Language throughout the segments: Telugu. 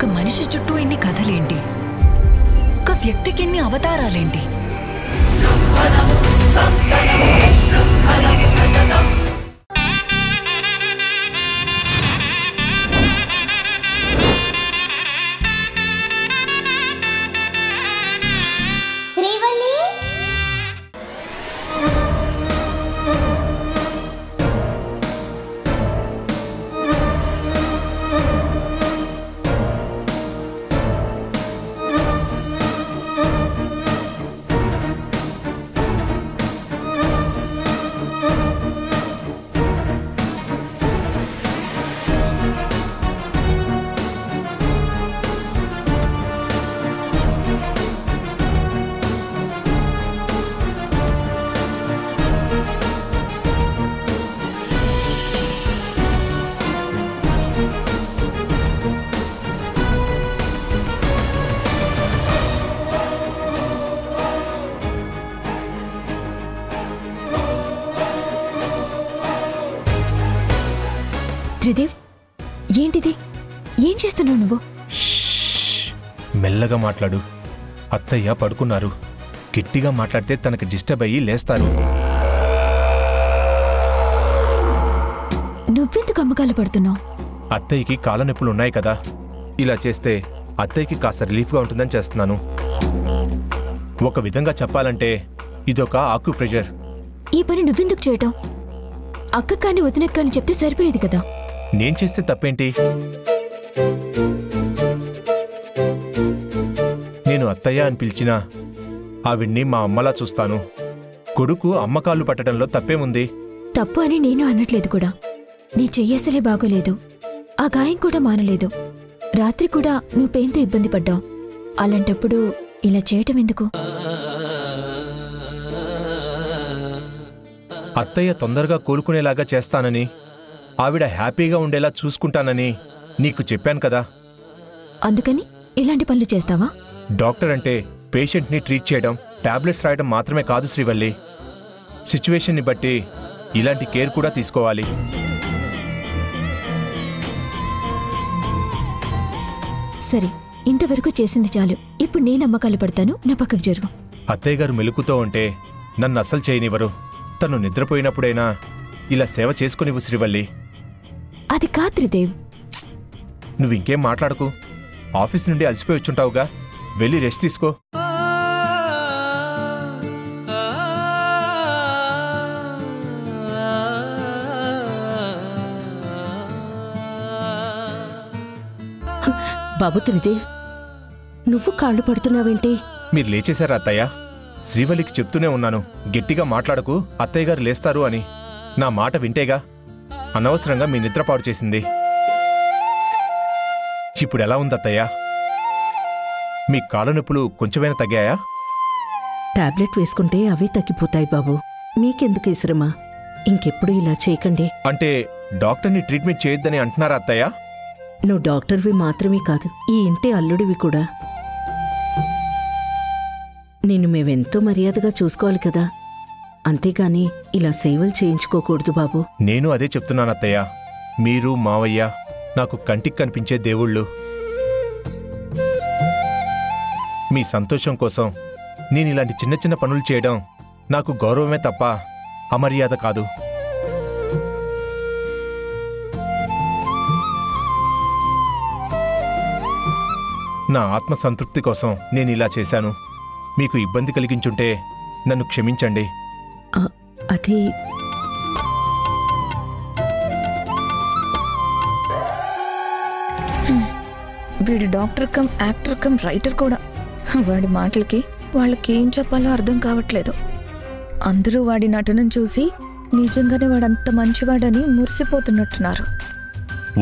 ఒక మనిషి చుట్టూ ఇన్ని కథలేంటి? ఒక వ్యక్తికి ఎన్ని అవతారాలేంటి? త్రిదేవ్, ఏంటిది? ఏం చేస్తున్నావు నువ్వు? మెల్లగా మాట్లాడు. అత్తయ్య పడుకున్నారు. గట్టిగా మాట్లాడితే తనకి డిస్టర్బ్ అయ్యి లేస్తారు. నువ్వెందుకు అమ్మకాలు పడుతున్నావు? అత్తయ్యకి కాళ్ళ నొప్పులు ఉన్నాయి కదా, ఇలా చేస్తే అత్తయ్యకి కాస్త రిలీఫ్గా ఉంటుందని చేస్తున్నాను. ఒక విధంగా చెప్పాలంటే ఇదొక ఆక్యుప్రెషర్. ఈ పని నువ్వెందుకు చేయటం? అక్క కాని వదిన కాని చెప్తే సరిపోయేది కదా. నేను చేస్తే తప్పేంటి? నేను అత్తయ్య అని పిలిచినా ఆవిడ్ని మా అమ్మలా చూస్తాను. కొడుకు అమ్మకాళ్ళు పట్టడంలో తప్పేముంది? తప్పు అని నేను అనట్లేదు కూడా. నీ చెయ్యేసలే బాగోలేదు. ఆ గాయం కూడా మానలేదు. రాత్రి కూడా నువ్వు పెయిన్తో ఇబ్బంది పడ్డావు. అలాంటప్పుడు ఇలా చేయటం ఎందుకు? అత్తయ్య తొందరగా కోలుకునేలాగా చేస్తానని, ఆవిడ హ్యాపీగా ఉండేలా చూసుకుంటానని నీకు చెప్పాను కదా. అందుకని ఇలాంటి పనులు చేస్తావా? డాక్టర్ అంటే పేషెంట్ని ట్రీట్ చేయడం, టాబ్లెట్స్ రాయడం మాత్రమే కాదు శ్రీవల్లి. సిచ్యువేషన్ని బట్టి ఇలాంటి కేర్ కూడా తీసుకోవాలి. సరే, ఇంతవరకు చేసింది చాలు. ఇప్పుడు నేను అమ్మకాలు పడతాను. నా పక్కకు జరుగు. అత్తయ్య గారు మెలుకుతో ఉంటే నన్ను అస్సలు చేయనివ్వరు. తను నిద్రపోయినప్పుడైనా ఇలా సేవ చేసుకునివ్వు శ్రీవల్లి. అది కాదు త్రిదేవ్. నువ్వింకేం మాట్లాడకు. ఆఫీస్ నుండి అలసిపోయి వచ్చుంటావుగా, వెళ్ళి రెస్ట్ తీసుకో. బాబు త్రిదేవ్, నువ్వు కాళ్ళు పడుతున్నావేంటి? మీరు లేచేశారా అత్తయ్య? శ్రీవల్లికి చెప్తూనే ఉన్నాను, గట్టిగా మాట్లాడకు, అత్తయ్య గారు లేస్తారు అని. నా మాట వింటేగా. అనవసరంగా మీ నిద్ర పాడు చేసింది. ఇప్పుడు ఎలా ఉంది అత్తయ్య? మీ కాళ్ళ నొప్పులు కొంచెమైనా తగ్గాయా? టాబ్లెట్ వేసుకుంటే అవే తగ్గిపోతాయి బాబు. మీకెందుకు ఈ శ్రమ? ఇంకెప్పుడు ఇలా చేయకండి. అంటే డాక్టర్ని ట్రీట్మెంట్ చేయొద్దని అంటున్నారా అత్తయ్య? నువ్వు డాక్టర్వి మాత్రమే కాదు, ఈ ఇంటి అల్లుడివి కూడా. నిన్ను మేమెంతో మర్యాదగా చూసుకోవాలి కదా, అంతేగాని ఇలా సేవలు చేయించుకోకూడదు బాబు. నేను అదే చెప్తున్నాను అత్తయ్య. మీరు మావయ్య నాకు కంటికి కనిపించే దేవుళ్ళు. మీ సంతోషం కోసం నేను ఇలాంటి చిన్న చిన్న పనులు చేయడం నాకు గౌరవమే తప్ప అమర్యాద కాదు. నా ఆత్మసంతృప్తి కోసం నేను ఇలా చేశాను. మీకు ఇబ్బంది కలిగించుంటే నన్ను క్షమించండి. అది వీడు doctor come actor cum writer కూడా. వాడి మాటలకి వాళ్ళకి ఏం చెప్పాలో అర్థం కావట్లేదు. అందరూ వాడి నటనను చూసి నిజంగానే వాడంత మంచివాడని మురిసిపోతున్నట్టున్నారు.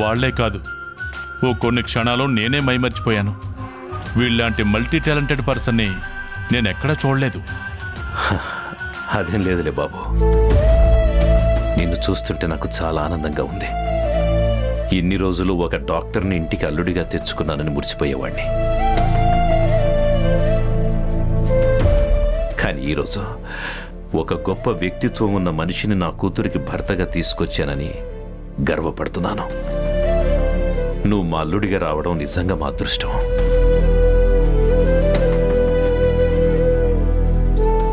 వాళ్లే కాదు, ఓ కొన్ని క్షణాలు నేనే మైమర్చిపోయాను. వీళ్ళలాంటి మల్టీ టాలెంటెడ్ పర్సన్ని నేనెక్కడా చూడలేదు. అదేం లేదులే బాబు, నిన్ను చూస్తుంటే నాకు చాలా ఆనందంగా ఉంది. ఇన్ని రోజులు ఒక డాక్టర్ని ఇంటికి అల్లుడిగా తెచ్చుకున్నానని మురిసిపోయేవాణ్ణి. కానీ ఈరోజు ఒక గొప్ప వ్యక్తిత్వం ఉన్న మనిషిని నా కూతురికి భర్తగా తీసుకొచ్చానని గర్వపడుతున్నాను. నువ్వు మా అల్లుడిగా రావడం నిజంగా మా అదృష్టం.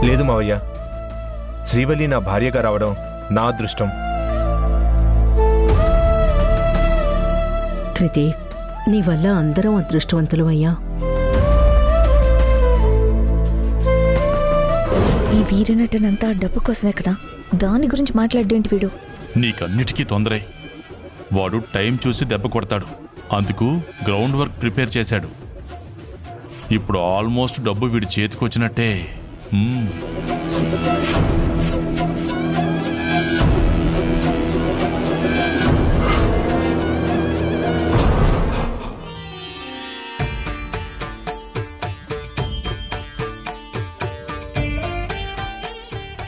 లేదు మావయ్య, శ్రీవల్లి నా భార్యగా రావడం నా అదృష్టం. త్రిదేవ్, నీ వల్ల అందరం అదృష్టవంతులు అయ్యా. ఈ వీరనటనంతా డబ్బు కోసమే కదా, దాని గురించి మాట్లాడేంటి వీడు? నీకన్నిటికీ తొందరే. వాడు టైం చూసి దెబ్బ కొడతాడు. అందుకు గ్రౌండ్ వర్క్ ప్రిపేర్ చేశాడు. ఇప్పుడు ఆల్మోస్ట్ డబ్బు వీడి చేతికొచ్చినట్టే.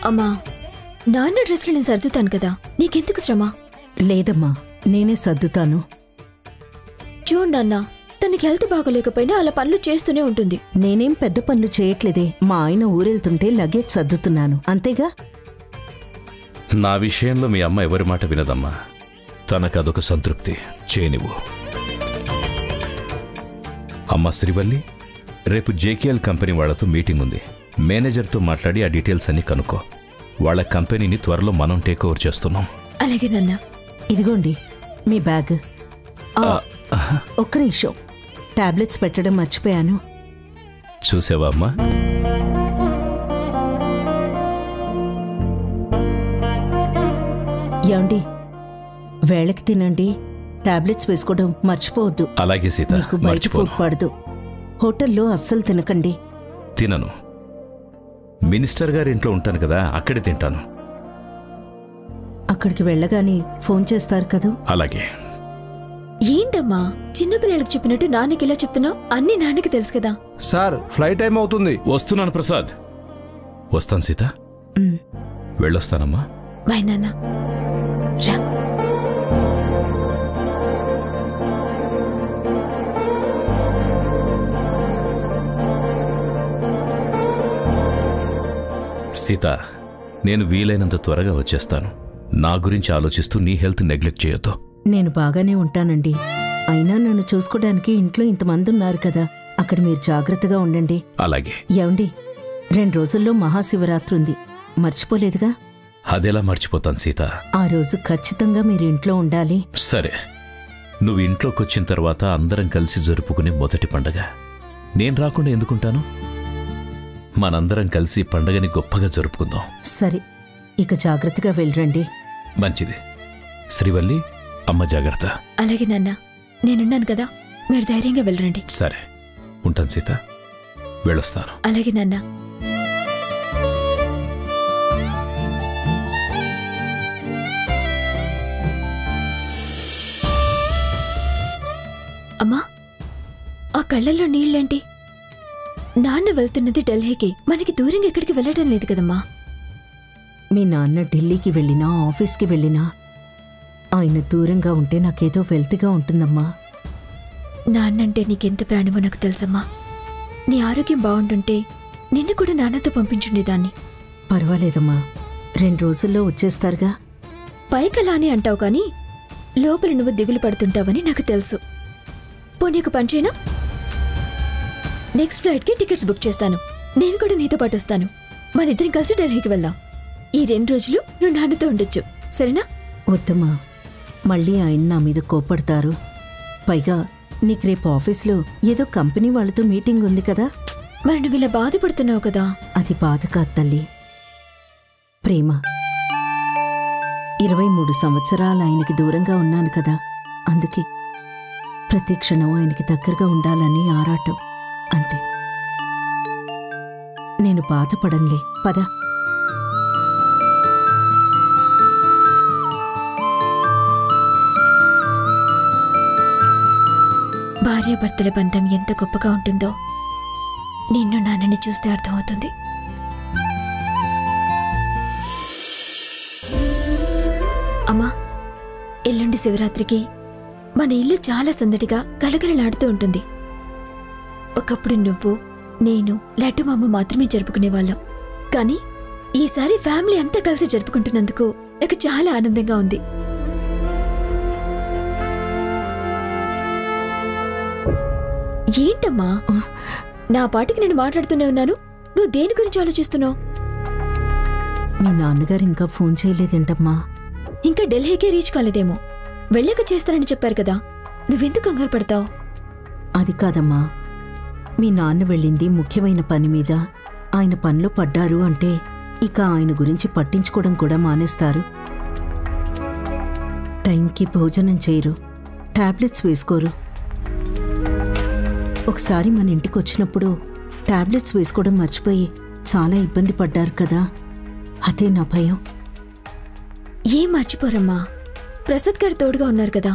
అమ్మా, నాన్న డ్రెస్లు నేను సర్దుతాను కదా, నీకెందుకు శ్రమ? లేదమ్మా, నేనే సర్దుతాను. చూడు నాన్న, తనకి హెల్త్ బాగోలేకపోయినా అలా పనులు చేస్తూనే ఉంటుంది. నేనేం పెద్ద పనులు చేయట్లేదే. మా ఆయన ఊరెళ్తుంటే లగేజ్ సర్దుతున్నాను, అంతేగా. నా విషయంలో మీ అమ్మ ఎవరి మాట వినదమ్మా. తనకదొక సంతృప్తి. చేయనివ్వు. అమ్మ శ్రీవల్లి, రేపు జేకేఎల్ కంపెనీ వాళ్లతో మీటింగ్ ఉంది. మేనేజర్తో మాట్లాడి ఆ డీటెయిల్స్ అన్ని కనుక్కో. వాళ్ళ కంపెనీని త్వరలో మనం టేక్ ఓవర్ చేస్తున్నాం. అలాగే నాన్న. ఇదిగోండి మీ బ్యాగ్. ఒక్క నిమిషం, టాబ్లెట్స్ పెట్టడం మర్చిపోయాను. చూసావా అమ్మా? ఏమండి, వేళకి తినండి, టాబ్లెట్స్ వేసుకోవడం మర్చిపోవద్దు. అలాగే సీత, మీకు బయట ఫుడ్ పడదు. హోటల్లో అస్సలు తినకండి. తినను. మినిస్టర్ గారి ఇంట్లో ఉంటాను కదా, అక్కడే తింటాను. అక్కడికి వెళ్ళగానే ఫోన్ చేస్తారు కదా. అలాగే. ఏంటమ్మా చిన్నపిల్లలకు చెప్పినట్టు నాన్నకి ఇలా చెప్తున్నావు? అన్ని నాన్నకి తెలుసు కదా. సార్, ఫ్లైట్ టైం అవుతుంది. వస్తున్నాను ప్రసాద్. వస్తాను సీత. వెళ్ళొస్తానమ్మా. బాయ్ నాన్న. రా. సీత, నేను వీలైనంత త్వరగా వచ్చేస్తాను. నా గురించి ఆలోచిస్తూ నీ హెల్త్ నెగ్లెక్ట్ చేయొద్దు. నేను బాగానే ఉంటానండి. అయినా నన్ను చూసుకోవడానికి ఇంట్లో ఇంతమంది ఉన్నారు కదా, అక్కడ మీరు జాగ్రత్తగా ఉండండి. అలాగే. ఏమండి, 2 రోజుల్లో మహాశివరాత్రి ఉంది, మర్చిపోలేదుగా? అదెలా మర్చిపోతాను సీత. ఆ రోజు ఖచ్చితంగా మీరు ఇంట్లో ఉండాలి. సరే, నువ్వు ఇంట్లోకి వచ్చిన తర్వాత అందరం కలిసి జరుపుకునే మొదటి పండగ. నేను రాకుండా ఎందుకుంటాను? మనందరం కలిసి పండగని గొప్పగా జరుపుకుందాం. సరే, ఇక జాగ్రత్తగా వెళ్ళరండి. మంచిది. శ్రీవల్లి, అమ్మ జాగ్రత్త. అలాగే నాన్న, నేనున్నాను కదా, మీరు ధైర్యంగా వెళ్ళరండి. సరే, ఉంటాను సీత. వెళ్ళొస్తాను. అలాగే నాన్న. అమ్మా, ఆ కళ్ళల్లో నీళ్ళేంటి? నాన్న వెళ్తున్నది ఢిల్లీకి, మనకి దూరంగా ఎక్కడికి వెళ్ళడం లేదు కదమ్మా. మీ నాన్న ఢిల్లీకి వెళ్ళినా ఆఫీస్కి వెళ్ళినా ఆయన దూరంగా ఉంటే నాకేదో వెల్తిగా ఉంటుందమ్మా. నాన్నంటే నీకెంత ప్రాణమో నాకు తెలుసమ్మా. నీ ఆరోగ్యం బాగుంటుంటే నిన్ను కూడా నాన్నతో పంపించుండేదాన్ని. పర్వాలేదమ్మా, 2 రోజుల్లో వచ్చేస్తారుగా. పైకలానే అంటావు కానీ లోపల నువ్వు దిగులు పడుతుంటావని నాకు తెలుసు. పోనీకు పంచేనా? నెక్స్ట్ ఫ్లైట్కి టికెట్స్ బుక్ చేస్తాను. నేను కూడా నీతో పాటు వస్తాను. మనిద్దరం కలిసి ఢిల్లీకి వెళ్దాం. ఈ 2 రోజులు నువ్వు నాన్నతో ఉండొచ్చు, సరేనా? వద్దమ్మా, మళ్ళీ ఆయన నా మీద కోపడతారు. పైగా నీకు రేపు ఆఫీస్లో ఏదో కంపెనీ వాళ్ళతో మీటింగ్ ఉంది కదా. మరి నువ్వు ఇలా బాధపడుతున్నావు కదా. అది బాధ కాదు తల్లి, ప్రేమ. 23 సంవత్సరాలు ఆయనకి దూరంగా ఉన్నాను కదా, అందుకే ప్రతి క్షణం ఆయనకి దగ్గరగా ఉండాలని ఆరాటం, అంతే. నేను బాధపడంలే, పద. భార్యాభర్తల బంధం ఎంత గొప్పగా ఉంటుందో నిన్ను నాన్నని చూస్తే అర్థమవుతుంది. అమ్మా, ఎల్లుండి శివరాత్రికి మన ఇల్లు చాలా సందడిగా గలగలలాడుతూ ఉంటుంది. ఒకప్పుడు నువ్వు, నేను, లడ్డు మామ మాత్రమే జరుపుకునేవాళ్ళం. కానీ ఈసారి ఫ్యామిలీ అంతా కలిసి జరుపుకుంటున్నందుకు నాకు చాలా ఆనందంగా ఉంది. ఏంటమ్మా నా పాటికి నేను మాట్లాడుతూనే ఉన్నాను, నువ్వు దేని గురించి ఆలోచిస్తున్నావు? మీ నాన్నగారు ఇంకా ఫోన్ చేయలేదేంటమ్మా? ఇంకా ఢిల్లీకే రీచ్ కాలేదేమో. వెళ్ళాక చేస్తానని చెప్పారు కదా, నువ్వెందుకు కంగారు పడతావు? అది కాదమ్మా, మీ నాన్న వెళ్ళింది ముఖ్యమైన పని మీద. ఆయన పనిలో పడ్డారు అంటే ఇక ఆయన గురించి పట్టించుకోవడం కూడా మానేస్తారు. టైంకి భోజనం చేయరు, టాబ్లెట్స్ వేసుకోరు. ఒకసారి మన ఇంటికి వచ్చినప్పుడు టాబ్లెట్స్ వేసుకోవడం మర్చిపోయి చాలా ఇబ్బంది పడ్డారు కదా, అదే నా భయం. ఏం మర్చిపోరమ్మా, ప్రసాద్ గారు తోడుగా ఉన్నారు కదా.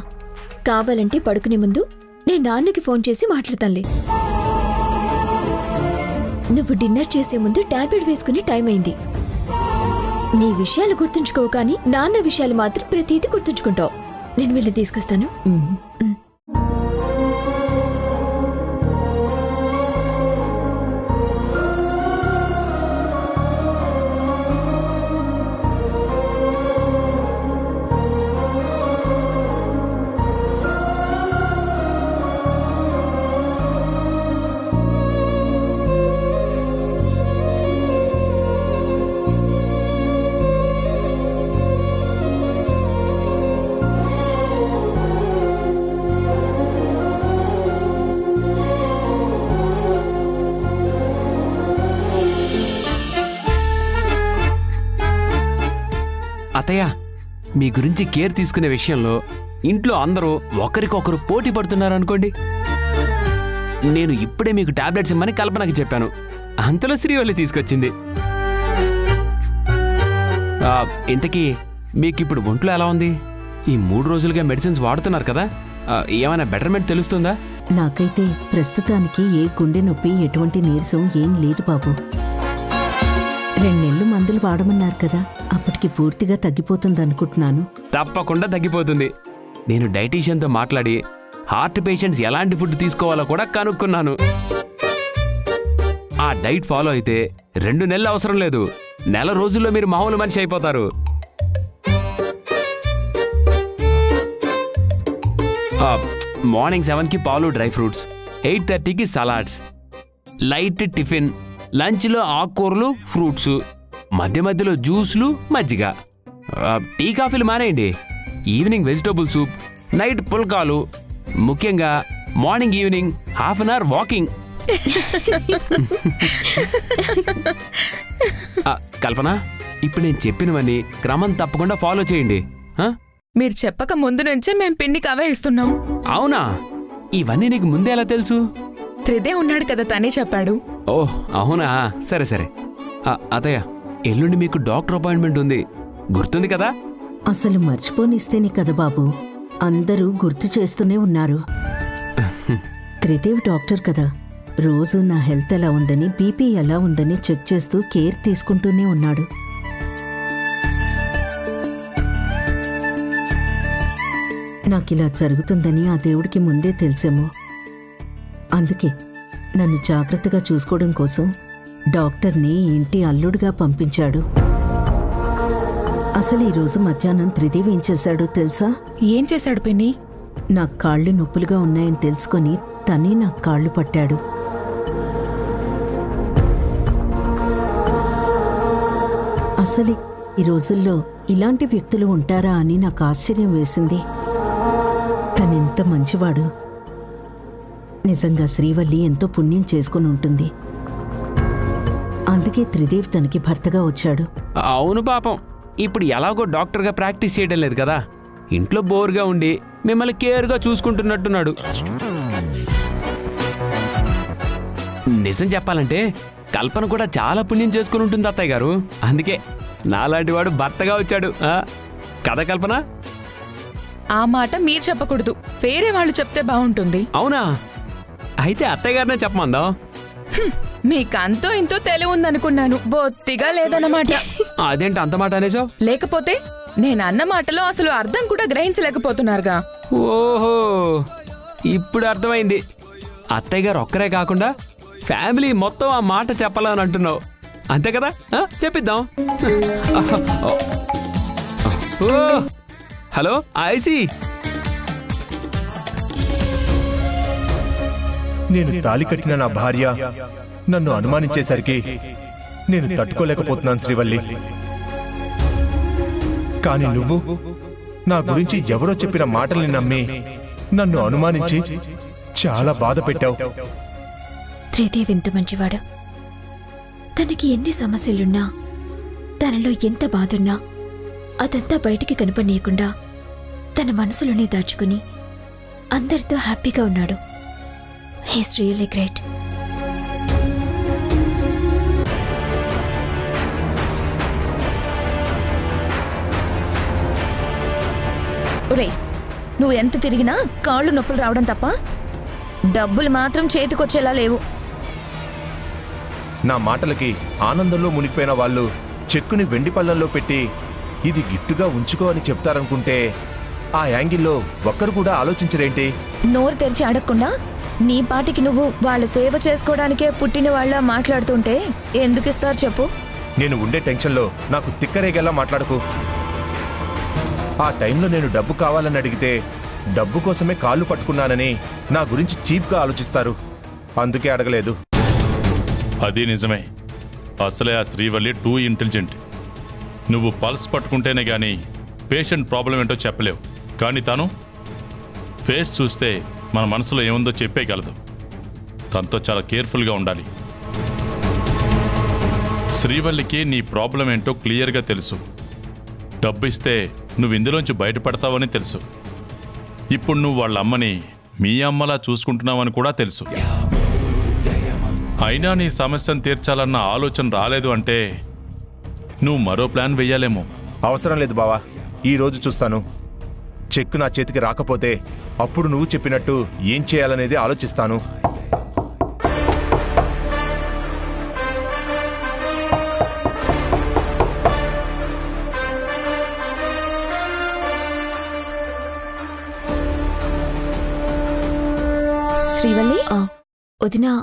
కావాలంటే పడుకునే ముందు నేను నాన్నకి ఫోన్ చేసి మాట్లాడతానులే. నువ్వు డిన్నర్ చేసే ముందు టాబ్లెట్ వేసుకుని టైం అయింది. నీ విషయాలు గుర్తుంచుకోవు, కానీ నాన్న విషయాలు మాత్రం ప్రతిదీ గుర్తుంచుకుంటావు. నేను వెళ్ళి తీసుకొస్తాను. అత్తయ్య, మీ గురించి కేర్ తీసుకునే విషయంలో ఇంట్లో అందరూ ఒకరికొకరు పోటీ పడుతున్నారనుకోండి. నేను ఇప్పుడే మీకు టాబ్లెట్స్ ఇమ్మని కల్పనకి చెప్పాను, అంతలో శ్రీవల్లి తీసుకొచ్చింది. ఇంతకీ మీకు ఇప్పుడు ఒంట్లో ఎలా ఉంది? ఈ 3 రోజులుగా మెడిసిన్స్ వాడుతున్నారు కదా, ఏమైనా బెటర్మెంట్ తెలుస్తుందా? నాకైతే ప్రస్తుతానికి ఏ గుండె నొప్పి, ఎటువంటి నీరసం ఏం లేదు బాబు. 2 నెలలు మందులు వాడమన్నారు కదా, అప్పటికి పూర్తిగా తగ్గిపోతుందనుకుంటున్నాను. తప్పకుండా తగ్గిపోతుంది. నేను డైటీషియన్తో మాట్లాడి హార్ట్ పేషెంట్స్ ఎలాంటి ఫుడ్ తీసుకోవాలో కూడా కనుక్కున్నాను. ఆ డైట్ ఫాలో అయితే 2 నెలలు అవసరం లేదు, నెల రోజుల్లో మీరు మామూలు మనిషి అయిపోతారు. మార్నింగ్ 7కి పాలు, డ్రై ఫ్రూట్స్, 8:30కి సలాడ్స్, లైట్ టిఫిన్, లంచ్లో ఆకుకూరలు, ఫ్రూట్స్, మధ్య మధ్యలో జ్యూస్లు, మజ్జిగ. టీ కాఫీలు మానేయండి. ఈవినింగ్ వెజిటబుల్ సూప్, నైట్ పుల్కాలు, ముఖ్యంగా morning evening ½ an hour walking. Kalpana, ఇప్పుడు నేను చెప్పినవన్నీ క్రమం తప్పకుండా ఫాలో చేయండి. మీరు చెప్పక ముందు నుంచే మేం పిండికి అవే ఇస్తున్నాం. అవునా? ఇవన్నీ నీకు ముందే ఎలా తెలుసు? త్రిదే ఉన్నాడు కదా, తనే చెప్పాడు. ఓహ్ అవునా, సరే సరే. అతయ్య, ఎల్లుండి మీకు డాక్టర్ అపాయింట్మెంట్ ఉంది, గుర్తుంది కదా? అసలు మర్చిపోనిస్తేనే కదా బాబు, అందరూ గుర్తు చేస్తూనే ఉన్నారు. త్రిదేవ్ డాక్టర్ కదా, రోజు నా హెల్త్ ఎలా ఉందని, బీపీ ఎలా ఉందని చెక్ చేస్తూ కేర్ తీసుకుంటూనే ఉన్నాడు. నాకిలా జరుగుతుందని ఆ దేవుడికి ముందే తెలిసేమో. అందుకే నన్ను జాగ్రత్తగా చూసుకోవడం కోసం డాక్టర్ని ఇంటి అల్లుడుగా పంపించాడు. అసలు ఈరోజు మధ్యాహ్నం త్రిదేవి ఏం చేశాడో తెలుసా? ఏం చేశాడు పిన్ని? నా కాళ్ళు నొప్పులుగా ఉన్నాయని తెలుసుకొని తనే నా కాళ్ళు పట్టాడు. అసలు ఈ రోజుల్లో ఇలాంటి వ్యక్తులు ఉంటారా అని నాకు ఆశ్చర్యం వేసింది. తనెంత మంచివాడు. నిజంగా శ్రీవల్లి ఎంతో పుణ్యం చేసుకుని ఉంటుంది. అందుకే త్రిదేవ్ తనకి భర్తగా వచ్చాడు. అవును పాపం, ఇప్పుడు ఎలాగో డాక్టర్గా ప్రాక్టీస్ చేయడం లేదు కదా, ఇంట్లో బోర్గా ఉండి మిమ్మల్ని కేర్గా చూసుకుంటున్నట్టున్నాడు. నిజం చెప్పాలంటే కల్పన కూడా చాలా పుణ్యం చేసుకుని ఉంటుంది అత్తయ్య గారు. అందుకే నాలాంటి వాడు భర్తగా వచ్చాడు కదా కల్పన? ఆ మాట మీరు చెప్పకూడదు, వేరే వాళ్ళు చెప్తే బాగుంటుంది. అవునా? అయితే అత్తయ్య గారినే చెప్పమందాం. మీకంతో ఇంతో తెలివి ఉందనుకున్నాను, బొత్తిగా లేదన్నమాట. అదేంటి అంత మాట అనేసావు? లేకపోతే నేను అన్న మాటలో అసలు అర్థం కూడా గ్రహించలేకపోతున్నారుగా. ఓహో, ఇప్పుడు అర్థమైంది. అత్తయ్య గారు ఒక్కరే కాకుండా ఫ్యామిలీ మొత్తం ఆ మాట చెప్పాలని అంటున్నావు, అంతే కదా? చెప్పిద్దాం. ఓ హలో, ఐసి. నేను తాళి కట్టిన నా భార్య నన్ను అనుమానించేసరికి నేను తట్టుకోలేకపోతున్నాను శ్రీవల్లి. కానీ నువ్వు నా గురించి ఎవరో చెప్పిన మాటల్ని నమ్మి నన్ను అనుమానించి చాలా బాధ పెట్టావు. త్రిదేవ్ ఎంత మంచివాడు. తనకి ఎన్ని సమస్యలున్నా, తనలో ఎంత బాధున్నా అదంతా బయటికి కనపడనీయకుండా తన మనసులోనే దాచుకుని అందరితో హ్యాపీగా ఉన్నాడు. He's really great. ఒరే, నువ్వు ఎంత తిరిగినా కాళ్ళు నొప్పులు రావడం తప్ప డబ్బులు మాత్రం చేతికొచ్చేలా లేవు. నా మాటలకి ఆనందంలో మునిగిపోయిన వాళ్ళు చెక్కుని వెండి పళ్ళల్లో పెట్టి ఇది గిఫ్ట్గా ఉంచుకో అని చెప్తారనుకుంటే ఆ యాంగిల్లో ఒక్కరు కూడా ఆలోచించరేంటి? నోరు తెరిచి అడగకుండా నీ పాటికి నువ్వు వాళ్ళ సేవ చేసుకోవడానికే పుట్టిన వాళ్ళ మాట్లాడుతుంటే ఎందుకు ఇస్తారు చెప్పు? నేను ఉండే టెన్షన్లో నాకు తిక్కరేగేలా మాట్లాడకు. ఆ టైంలో నేను డబ్బు కావాలని అడిగితే డబ్బు కోసమే కాళ్ళు పట్టుకున్నానని నా గురించి చీప్గా ఆలోచిస్తారు. అందుకే అడగలేదు. అది నిజమే. అసలే ఆ శ్రీవల్లి టూ ఇంటెలిజెంట్. నువ్వు పల్స్ పట్టుకుంటేనే కానీ పేషెంట్ ప్రాబ్లం ఏంటో చెప్పలేవు. కానీ తను ఫేస్ చూస్తే మన మనసులో ఏముందో చెప్పేయగలదు. తనతో చాలా కేర్ఫుల్గా ఉండాలి. శ్రీవల్లికి నీ ప్రాబ్లం ఏంటో క్లియర్గా తెలుసు. డబ్బు ఇస్తే నువ్వు ఇందులోంచి బయటపడతావని తెలుసు. ఇప్పుడు నువ్వు వాళ్ళ అమ్మని మీ అమ్మలా చూసుకుంటున్నావని కూడా తెలుసు. అయినా నీ సమస్యను తీర్చాలన్న ఆలోచన రాలేదు అంటే నువ్వు మరో ప్లాన్ వెయ్యాలేమో. అవసరం లేదు బావా, ఈరోజు చూస్తాను. చెక్కు నా చేతికి రాకపోతే అప్పుడు నువ్వు చెప్పినట్టు ఏం చేయాలనేది ఆలోచిస్తాను. శ్రీవల్లి, వదినా,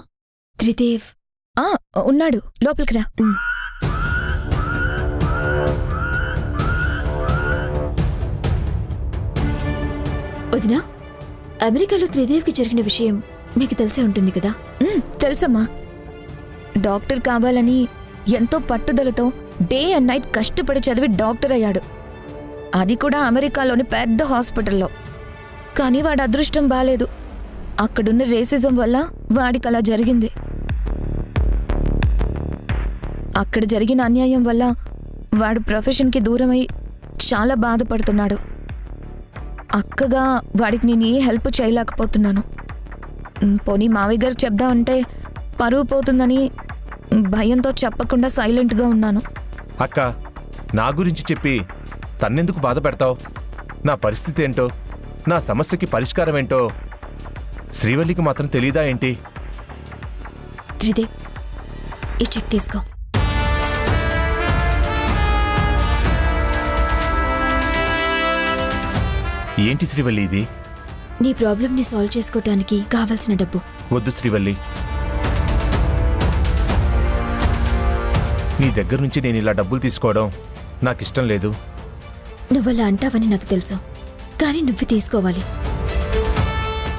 త్రిదేవ్ ఉన్నాడు, లోపలికి రా. వదినా, అమెరికాలో త్రిదేవ్కి జరిగిన విషయం మీకు తెలిసే ఉంటుంది కదా? తెలుసమ్మా. డాక్టర్ కావాలని ఎంతో పట్టుదలతో డే అండ్ నైట్ కష్టపడి చదివి డాక్టర్ అయ్యాడు. అది కూడా అమెరికాలోని పెద్ద హాస్పిటల్లో. కానీ వాడి అదృష్టం బాలేదు. అక్కడున్న రేసిజం వల్ల వాడికి అలా జరిగింది. అక్కడ జరిగిన అన్యాయం వల్ల వాడు ప్రొఫెషన్కి దూరమై చాలా బాధపడుతున్నాడు. అక్కగా వాడికి నేను ఏ హెల్ప్ చేయలేకపోతున్నాను. పోనీ మావయ్య గారికి చెప్దామంటే పరువు పోతుందని భయంతో చెప్పకుండా సైలెంట్గా ఉన్నాను. అక్క, నా గురించి చెప్పి తన్నెందుకు బాధ పెడతావు? నా పరిస్థితి ఏంటో, నా సమస్యకి పరిష్కారం ఏంటో శ్రీవల్లికి మాత్రం తెలీదా ఏంటి? త్రిదేవ్, ఈ చెక్ తీసుకో. ఏంటి శ్రీవల్లి ఇది? నీ ప్రాబ్లంని సాల్వ్ చేసుకోవటానికి కావాల్సిన డబ్బు. వద్దు శ్రీవల్లి, నీ దగ్గర నుంచి నేను ఇలా డబ్బులు తీసుకోవడం నాకిష్టం లేదు. నువ్వలా అంటావని నాకు తెలుసు, కానీ నువ్వు తీసుకోవాలి.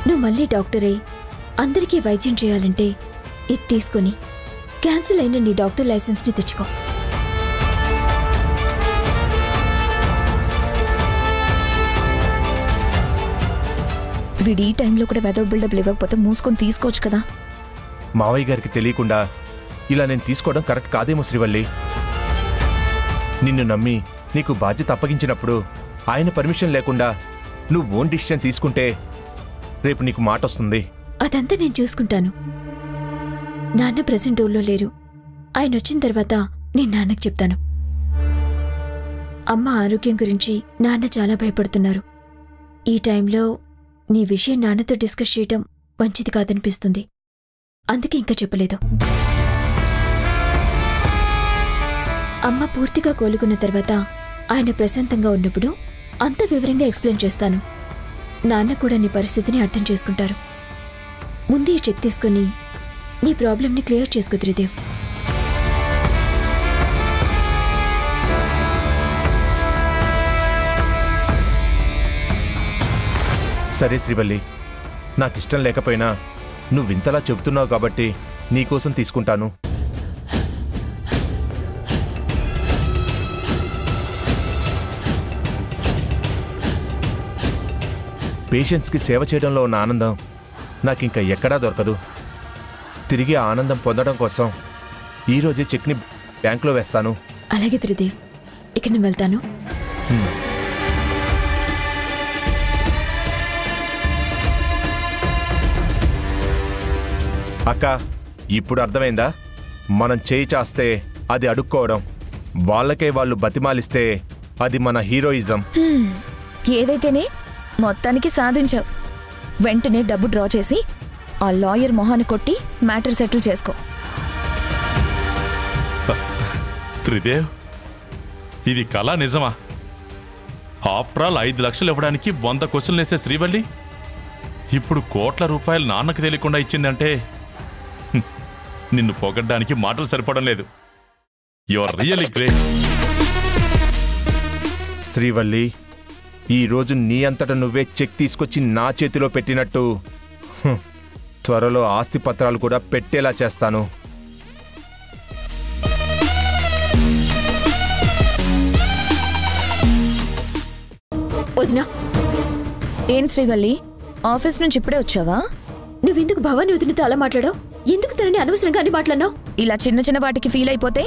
నువ్వు మళ్ళీ డాక్టర్ అయి అందరికీ వైద్యం చేయాలంటే ఇది తీసుకొని క్యాన్సిల్ అయిన నీ డాక్టర్ లైసెన్స్ని తెచ్చుకో. వీడి ఈ టైంలో కూడా వెదర్ బిల్డప్ ఇవ్వకపోతే మూసుకొని తీసుకోవచ్చు కదా. మావయ్య గారికి తెలియకుండా ఇలా నేను తీసుకోవడం కరెక్ట్ కాదేమో శ్రీవల్లి. నిన్ను నమ్మి నీకు బాధ్యత అప్పగించినప్పుడు ఆయన పర్మిషన్ లేకుండా నువ్వు ఓన్ డిసిషన్ తీసుకుంటే రేపు నీకు మాట వస్తుంది. అదంతా నేను చూసుకుంటాను. నాన్న ప్రెసెంట్ ఊళ్ళో లేరు. ఆయన వచ్చిన తర్వాత నేను నాన్నకు చెప్తాను. అమ్మ ఆరోగ్యం గురించి నాన్న చాలా భయపడుతున్నారు. ఈ టైంలో నీ విషయం నాన్నతో డిస్కస్ చేయటం మంచిది కాదనిపిస్తుంది. అందుకే ఇంకా చెప్పలేదు. అమ్మ పూర్తిగా కోలుకున్న తర్వాత ఆయన ప్రశాంతంగా ఉన్నప్పుడు అంత వివరంగా ఎక్స్ప్లెయిన్ చేస్తాను. నాన్న కూడా నీ పరిస్థితిని అర్థం చేసుకుంటారు. ముందు ఈ చెక్ తీసుకుని నీ ప్రాబ్లంని క్లియర్ చేసుకో త్రిదేవ్. సరే శ్రీవల్లి, నాకిష్టం లేకపోయినా నువ్వింతలా చెబుతున్నావు కాబట్టి నీకోసం తీసుకుంటాను. పేషెంట్స్కి సేవ చేయడంలో ఉన్న ఆనందం నాకింక ఎక్కడా దొరకదు. తిరిగి ఆ ఆనందం పొందడం కోసం ఈరోజే చెక్ని బ్యాంకులో వేస్తాను. అలాగే త్రిదేవ్, ఇక నేను వెళ్తాను. అక్క, ఇప్పుడు అర్థమైందా? మనం చేయి చాస్తే అది అడుక్కోవడం, వాళ్ళకే వాళ్ళు బతిమాలిస్తే అది మన హీరోయిజం. ఏదైతేనే మొత్తానికి సాధించావు. వెంటనే డబ్బు డ్రా చేసి ఆ లాయర్ మొహాన్ని కొట్టి మ్యాటర్ సెటిల్ చేసుకో. త్రిదేవ్, ఇది కళ నిజమా? ఆఫ్టర్ ఆల్ 5 లక్షలు ఇవ్వడానికి 100 క్వశ్చన్లు వేసే శ్రీవల్లి ఇప్పుడు కోట్ల రూపాయలు నాన్నకు తెలియకుండా ఇచ్చిందంటే నిన్ను పొగడ్డానికి మాటలు సరిపడం లేదు. You are really great. Srivalli, ఈరోజు నీ అంతట నువ్వే చెక్ తీసుకొచ్చి నా చేతిలో పెట్టినట్టు త్వరలో ఆస్తి పత్రాలు కూడా పెట్టేలా చేస్తాను. వదినా, ఏం శ్రీవల్లి, ఆఫీస్ నుంచి ఇప్పుడే వచ్చావా? నువ్వెందుకు భవాని వదినతో అలా మాట్లాడావు? ఎందుకు తనని అనవసరంగా అని మాట్లాడినావు? ఇలా చిన్న చిన్న వాటికి ఫీల్ అయిపోతే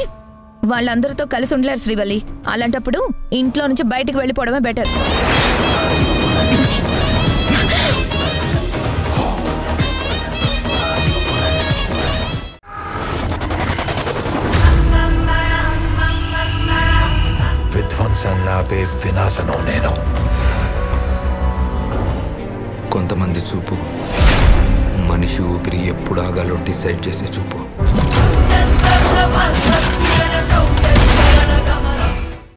వాళ్ళందరితో కలిసి ఉండలేరు శ్రీవల్లి. అలాంటప్పుడు ఇంట్లో నుంచి బయటికి వెళ్ళిపోవడమే బెటర్. విధ్వంసన్నాపే వినాశనం నేను. కొంతమంది చూపు మనిషి ఊపిరి ఎప్పుడు ఆగాలో డిసైడ్ చేసే చూపు.